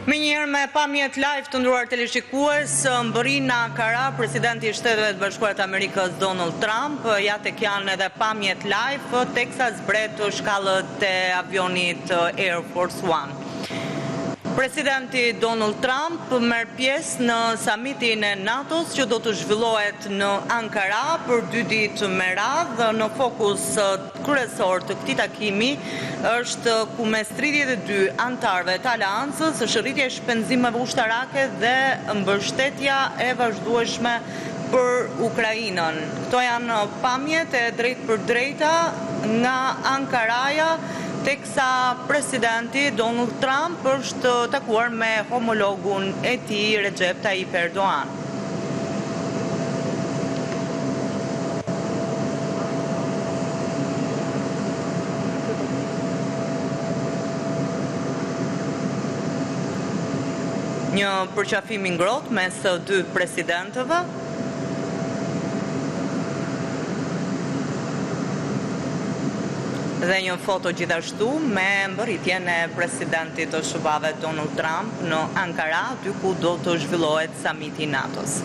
Me njëherë me pamjet live të nderuar teleshikues, mbërri në Ankara presidenti i Shteteve të Bashkuara të Amerikës Donald Trump, ja tek janë edhe pamjet live teksa zbret shkallët e avionit Air Force One. Presidenti Donald Trump merr pjesë në samitin e NATO-s që do të zhvillohet në Ankara për 2 ditë me radhë. Në fokus kryesor të këtij takimi është ku mes 32 antarëve të aleancës është rritja e shpenzimeve ushtarake dhe mbështetja e vazhdueshme për Ukrainën. Këto janë pamjet e drejtë për drejta nga Ankaraja, teksa presidenti Donald Trump është takuar me homologun e tij Recep Tayyip Erdogan. Një përqafim i ngrohtë mes 2 presidentëve. Dhe një foto gjithashtu me mbërritjen e presidentit të SBA Donald Trump në Ankara, aty ku do të zhvillohet samiti i NATO-s.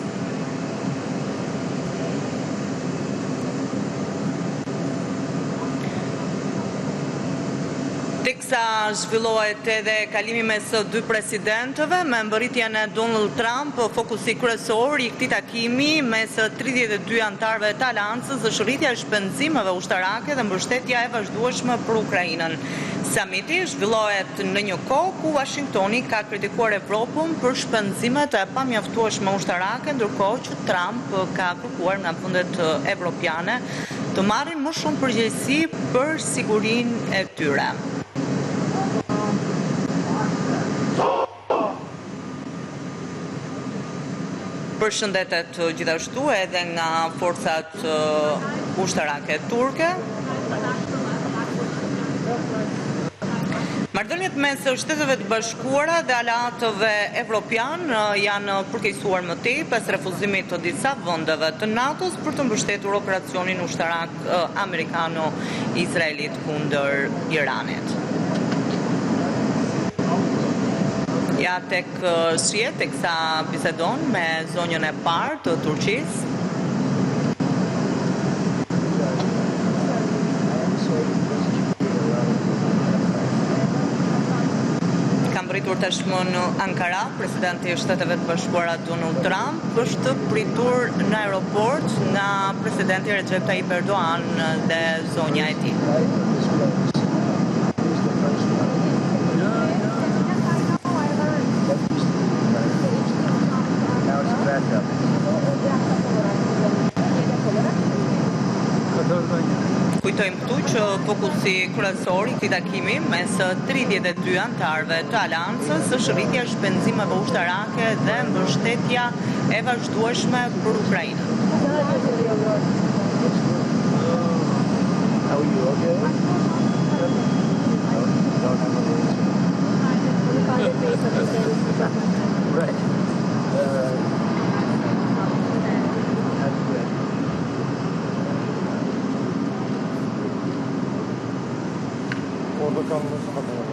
Teksa zhvillohet edhe kalimi mes 2 presidentëve me mbërritjen e Donald Trump, fokusi kryesor i këtij takimi mes 32 antarëve të aleancës është rritja e shpenzimeve ushtarake dhe mbështetja e vazhdueshme për Ukrainën. Samiti zhvillohet në një kohë ku Washingtoni ka kritikuar Evropën për shpenzimet e pamjaftueshme ushtarake, ndërkohë që Trump ka kërkuar nga vendet evropiane të marrin më shumë përgjegjësi për sigurinë e tyre. Përshëndetet gjithashtu edhe nga forcat ushtarake turke. Marrëdhëniet mes Shteteve të Bashkuara dhe aleatëve evropian janë përkeqësuar më tej pas refuzimit të disa vendeve të NATO-s për të mbështetur operacionin ushtarak amerikano-izraelit kundër Iranit. Ja tek shije, teksa bisedon me zonjën e parë të Turqisë. Kam pritur tashmë në Ankara, presidenti i Shteteve të Bashkuara Donald Trump është pritur në aeroport nga presidenti Recep Tayyip Erdogan dhe zonja e tij. Kujtojmë këtu që fokusi kryesor i këtij takimi mes 32 antarëve të aleancës është rritja e shpenzimeve ushtarake dhe mbështetja e vazhdueshme për Ukrainën. Orada kalması adına.